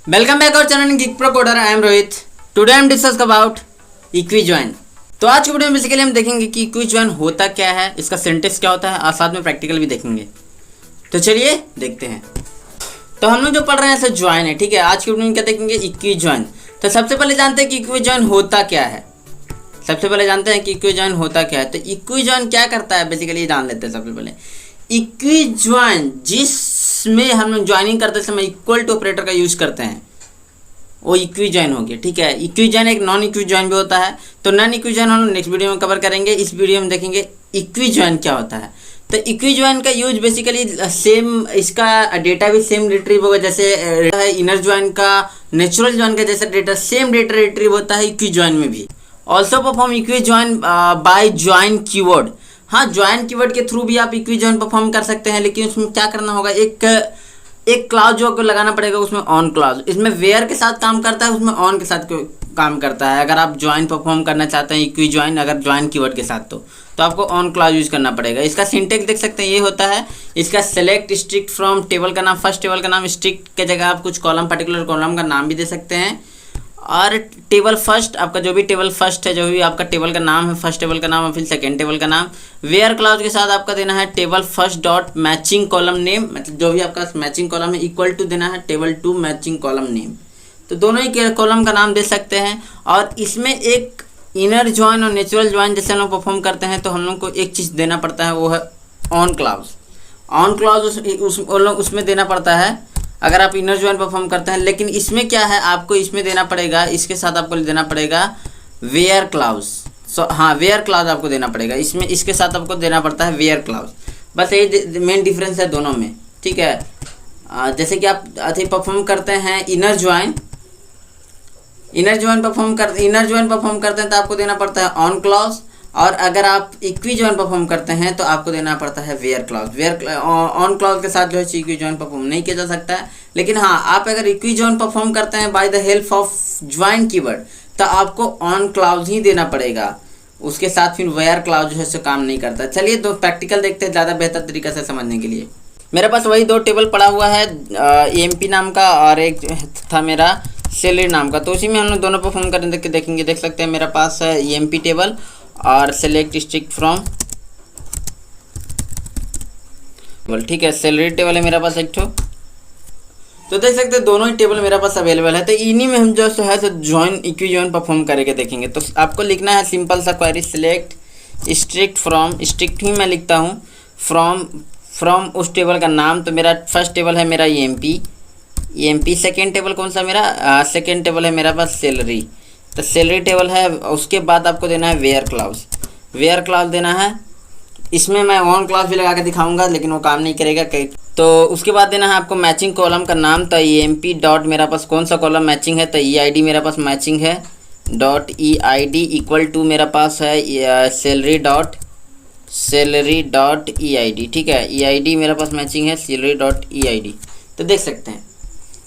Welcome back और channel gig pro coder. I am Rohit. Today I am discuss about equijoin. तो आज के video में बेसिकली हम देखेंगे कि इक्विजॉइन होता क्या है, इसका सिंटेक्स क्या होता है और साथ में प्रैक्टिकल भी देखेंगे। तो चलिए देखते हैं। तो हम लोग जो पढ़ रहे हैं सर ज्वाइन है, ठीक है। आज के वीडियो में क्या देखेंगे, इक्विजॉइन। तो सबसे पहले जानते हैं कि इक्विजॉइन होता क्या है। सबसे पहले जानते हैं कि इक्विजॉइन होता क्या है। तो इक्विजॉइन क्या करता है बेसिकली जान लेते हैं। सबसे पहले इक्विजॉइन जिसमें हम लोग ज्वाइनिंग करते समय इक्वल टू ऑपरेटर का यूज करते हैं वो इक्विजॉइन हो गया, ठीक है। इक्विजॉइन एक नॉन इक्विजॉइन भी होता है। तो नॉन इक्विजॉइन हम लोग नेक्स्ट वीडियो में कवर करेंगे। इस वीडियो में देखेंगे इक्विजॉइन क्या होता है। तो इक्विजॉइन का यूज बेसिकली सेम, इसका डेटा भी सेम रिट्रीव होगा जैसे इनर ज्वाइन का, नेचुरल ज्वाइन का जैसा डेटा सेम डेटा रिट्रीव होता है इक्विजॉइन में भी। Also perform equijoin by join keyword. हाँ, ज्वाइन कीवर्ड के थ्रू भी आप इक्विजॉइन परफॉर्म कर सकते हैं, लेकिन उसमें क्या करना होगा, एक क्लाउज जो आपको लगाना पड़ेगा उसमें ऑन क्लाउज। इसमें वेयर के साथ काम करता है, उसमें ऑन के साथ काम करता है। अगर आप ज्वाइन परफॉर्म करना चाहते हैं इक्विजॉइन अगर ज्वाइन कीवर्ड के साथ तो आपको ऑन क्लाउज यूज करना पड़ेगा। इसका सिंटेक्स देख सकते हैं, ये होता है इसका सेलेक्ट स्ट्रिक्ट फ्रॉम टेबल का नाम, फर्स्ट टेबल का नाम, स्ट्रिक्ट के जगह आप कुछ कॉलम, पर्टिकुलर कॉलम का नाम भी दे सकते हैं। और टेबल फर्स्ट, आपका जो भी टेबल फर्स्ट है, जो भी आपका टेबल का नाम है, फर्स्ट टेबल का नाम और फिर सेकेंड टेबल का नाम। वेयर क्लाउज के साथ आपका देना है table first dot matching column name, मतलब जो भी आपका मैचिंग कॉलम है इक्वल टू देना है table two matching column name. तो दोनों ही कॉलम का नाम दे सकते हैं। और इसमें एक इनर ज्वाइन और नेचुरल ज्वाइन जैसे हम लोग परफॉर्म करते हैं तो हम लोग को एक चीज़ देना पड़ता है, वो है ऑन क्लाउज। ऑन क्लाउज उसमें देना पड़ता है अगर आप इनर ज्वाइन परफॉर्म करते हैं। लेकिन इसमें क्या है, आपको इसमें देना पड़ेगा, इसके साथ आपको देना पड़ेगा वेयर क्लाउज। हाँ, वेयर क्लाउज आपको देना पड़ेगा इसमें, इसके साथ आपको देना पड़ता है वेयर क्लाउज। बस यही मेन डिफरेंस है दोनों में, ठीक है। जैसे कि आप परफॉर्म करते हैं इनर ज्वाइन परफॉर्म करते हैं तो आपको देना पड़ता है ऑन क्लाउज। और अगर आप इक्विजॉइन परफॉर्म करते हैं तो आपको देना पड़ता है वेयर क्लाउज। ऑन क्लाउज के साथ जो है इक्विजॉइन परफॉर्म नहीं किया जा सकता है। लेकिन हाँ, आप अगर इक्विजॉइन परफॉर्म करते हैं by the help of join keyword तो आपको ऑन क्लाउज ही देना पड़ेगा, उसके साथ फिर वेयर क्लाउज जो है काम नहीं करता। चलिए दो प्रैक्टिकल देखते हैं ज़्यादा बेहतर तरीके से समझने के लिए। मेरे पास वही दो टेबल पड़ा हुआ है, EMP नाम का और एक था मेरा सैलरी नाम का। तो उसी में हम लोग दोनों परफॉर्म करने देखेंगे। देख सकते हैं मेरे पास है EMP टेबल और सेलेक्ट स्ट्रिक्ट फ्रॉम, ठीक है, सैलरी टेबल है मेरे पास एक ठो। तो देख सकते हैं दोनों ही टेबल मेरे पास अवेलेबल है। तो इन्हीं में हम जो है तो ज्वाइन इक्विजॉइन परफॉर्म करके देखेंगे। तो आपको लिखना है सिंपल सा query, select strict from, strict ही मैं लिखता हूँ, फ्रॉम उस टेबल का नाम। तो मेरा फर्स्ट टेबल है मेरा EMP। सेकेंड टेबल कौन सा मेरा, सेकेंड टेबल है मेरा पास सैलरी। तो सैलरी टेबल है, उसके बाद आपको देना है वेयर क्लाउज देना है। इसमें मैं ऑन क्लाउज भी लगा के दिखाऊंगा लेकिन वो काम नहीं करेगा कहीं। तो उसके बाद देना है आपको मैचिंग कॉलम का नाम। तो EMP डॉट मेरा पास कौन सा कॉलम मैचिंग है, तो EID मेरा पास मैचिंग है, डॉट EID इक्वल टू मेरा पास है सैलरी डॉट EID, ठीक है। EID मेरा पास मैचिंग है सैलरी डॉट EID। तो देख सकते हैं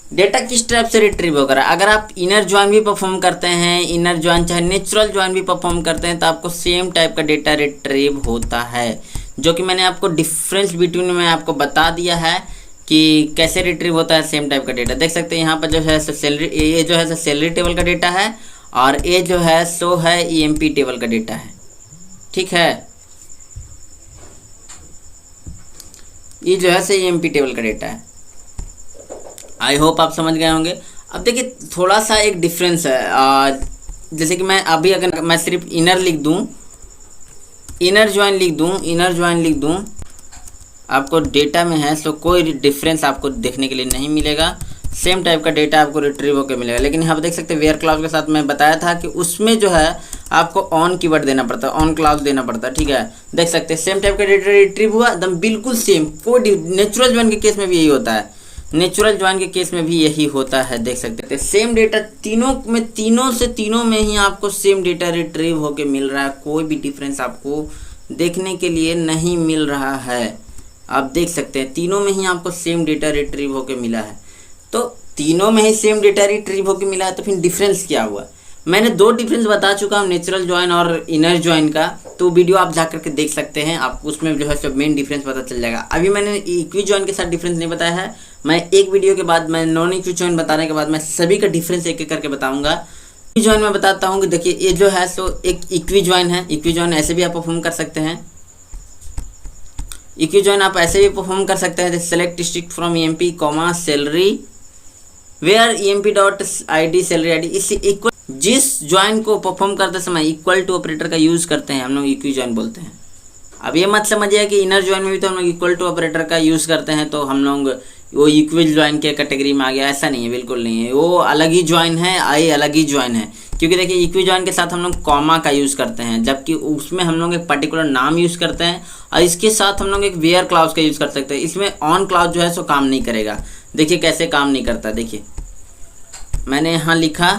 डेटा किस टाइप से रिट्रीव होगा। अगर आप इनर ज्वाइन भी परफॉर्म करते हैं, इनर ज्वाइन चाहे नेचुरल ज्वाइन भी परफॉर्म करते हैं, तो आपको सेम टाइप का डेटा रिट्रीव होता है, जो कि मैंने आपको डिफरेंस बिटवीन में आपको बता दिया है कि कैसे रिट्रीव होता है सेम टाइप का डेटा। देख सकते हैं यहाँ पर जो है सैलरी, ये जो है सैलरी टेबल का डेटा है और ये जो है सो है EMP टेबल का डेटा है, ठीक है। ये जो है EMP टेबल का डेटा है। आई होप आप समझ गए होंगे। अब देखिए थोड़ा सा एक डिफरेंस है, जैसे कि मैं अभी अगर मैं सिर्फ इनर ज्वाइन लिख दूं आपको डेटा में है, सो कोई डिफरेंस आपको देखने के लिए नहीं मिलेगा। सेम टाइप का डेटा आपको रिट्रीव होकर मिलेगा। लेकिन यहाँ पर देख सकते हैं वेयर क्लाउज के साथ मैं बताया था कि उसमें जो है आपको ऑन कीवर्ड देना पड़ता है, ऑन क्लाउज देना पड़ता है, ठीक है। देख सकते हैं सेम टाइप का डेटा रिट्रीव हुआ एकदम बिल्कुल सेम। कोई नेचुरल ज्वाइन के केस में भी यही होता है, नेचुरल ज्वाइन के केस में भी यही होता है। देख सकते हैं सेम डेटा तीनों में ही आपको सेम डेटा रिट्रीव होके मिल रहा है। कोई भी डिफरेंस आपको देखने के लिए नहीं मिल रहा है। आप देख सकते हैं तीनों में ही आपको सेम डेटा रिट्रीव होके मिला है। तो तीनों में ही सेम डेटा रिट्रीव होके मिला है, तो फिर डिफरेंस क्या हुआ। मैंने 2 डिफरेंस बता चुका हूँ, नेचुरल ज्वाइन और इनर ज्वाइन का। तो वीडियो आप जा करके देख सकते हैं, आप उसमें जो है सब मेन डिफरेंस पता चल जाएगा। अभी मैंने इक्वी ज्वाइन के साथ डिफरेंस नहीं बताया है, मैं एक वीडियो के बाद, मैं नॉन इक्वी ज्वाइन बताने के बाद मैं सभी का डिफरेंस एक एक करके बताऊंगा। इक्वी ज्वाइन में बताता हूँ कि देखिए ये जो है सो एक इक्वी ज्वाइन है। इक्वी ज्वाइन ऐसे भी आप परफॉर्म कर सकते हैं। इक्वी ज्वाइन आप ऐसे भी परफॉर्म कर सकते हैं, select distinct from EMP comma salary where EMP dot ID salary ID। इससे इक्वल, जिस ज्वाइन को परफॉर्म करते समय इक्वल टू ऑपरेटर का यूज़ करते हैं हम लोग इक्वी ज्वाइन बोलते हैं। अब ये मत समझिए कि इनर ज्वाइन में भी तो हम लोग इक्वल टू ऑपरेटर का यूज़ करते हैं तो हम लोग वो इक्वी ज्वाइन के कैटेगरी में आ गया, ऐसा नहीं है, बिल्कुल नहीं है। वो अलग ही ज्वाइन है, आई अलग ही ज्वाइन है। क्योंकि देखिए इक्वी ज्वाइन के साथ हम लोग कॉमा का यूज़ करते हैं, जबकि उसमें हम लोग एक पर्टिकुलर नाम यूज़ करते हैं, और इसके साथ हम लोग एक वेयर क्लाउज का यूज़ कर सकते हैं। इसमें ऑन क्लाउज जो है सो काम नहीं करेगा। देखिए कैसे काम नहीं करता, देखिए मैंने यहाँ लिखा,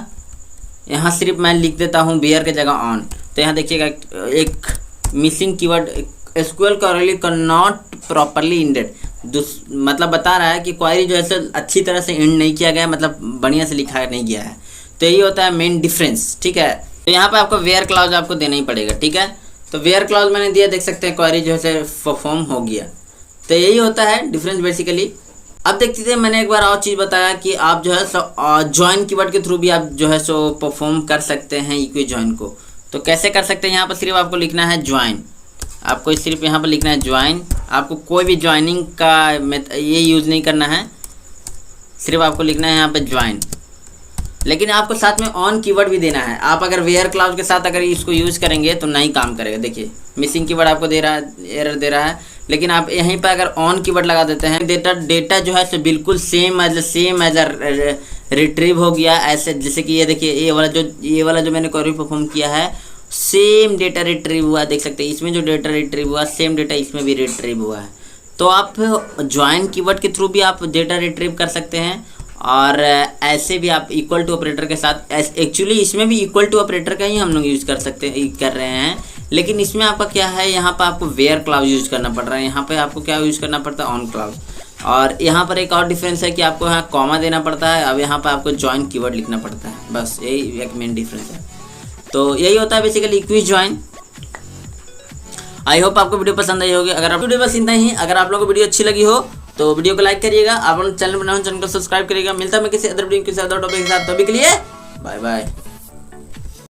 यहाँ सिर्फ मैं लिख देता हूँ वेयर के जगह ऑन, तो यहाँ देखिएगा एक missing keyword SQL query can not properly ended, मतलब बता रहा है कि क्वेरी जो है अच्छी तरह से इंड नहीं किया गया, मतलब बढ़िया से लिखा नहीं गया है। तो यही होता है मेन डिफरेंस, ठीक है। तो यहाँ पे आपको वेयर क्लाउज आपको देना ही पड़ेगा, ठीक है। तो वेयर क्लाउज मैंने दिया, देख सकते हैं क्वेरी जो है परफॉर्म हो गया। तो यही होता है डिफरेंस बेसिकली। अब देखते थे, मैंने एक बार और चीज़ बताया कि आप जो है सो ज्वाइन कीवर्ड के थ्रू भी आप जो है सो परफॉर्म कर सकते हैं इक्वी ज्वाइन को। तो कैसे कर सकते हैं, यहाँ पर सिर्फ आपको लिखना है ज्वाइन, आपको सिर्फ यहाँ पर लिखना है ज्वाइन। आपको कोई भी ज्वाइनिंग का ये यूज़ नहीं करना है, सिर्फ आपको लिखना है यहाँ पर ज्वाइन। लेकिन आपको साथ में ऑन कीवर्ड भी देना है। आप अगर वेयर क्लाउज के साथ अगर इसको यूज़ करेंगे तो नहीं काम करेगा। देखिए मिसिंग कीवर्ड आपको दे रहा है, एरर दे रहा है, लेकिन आप यहीं पर अगर ऑन कीवर्ड लगा देते हैं, डेटा जो है सो बिल्कुल सेम एज रिट्रीव हो गया। ऐसे जैसे कि ये देखिए ये वाला जो मैंने क्वेरी परफॉर्म किया है, सेम डेटा रिट्रीव हुआ, देख सकते हैं। इसमें जो डेटा रिट्रीव हुआ सेम डेटा इसमें भी रिट्रीव हुआ है। तो आप ज्वाइन कीवर्ड के थ्रू भी आप डेटा रिट्रीव कर सकते हैं, और ऐसे भी आप इक्वल टू ऑपरेटर के साथ, एक्चुअली इसमें भी इक्वल टू ऑपरेटर का ही हम लोग यूज़ कर रहे हैं। लेकिन इसमें आपका क्या है, यहाँ पर आपको वेयर क्लाउज यूज़ करना पड़ रहा है, यहाँ पे आपको क्या यूज़ करना पड़ता है, ऑन क्लाउज। और यहाँ पर एक और डिफरेंस है कि आपको यहाँ कॉमा देना पड़ता है, अब यहाँ पर आपको ज्वाइन कीवर्ड लिखना पड़ता है, बस यही एक मेन डिफरेंस है। तो यही होता है basically equi join. I hope आपको वीडियो पसंद आई होगी। अगर आप वीडियो बस इतना ही, अगर आप लोगों को वीडियो अच्छी लगी हो तो वीडियो को लाइक करिएगा, आप चैनल बनाओ, चैनल को सब्सक्राइब करिएगा। मिलता है मैं किसी अदर वीडियो के साथ, टॉपिक के साथ। तो अभी के लिए बाय बाय।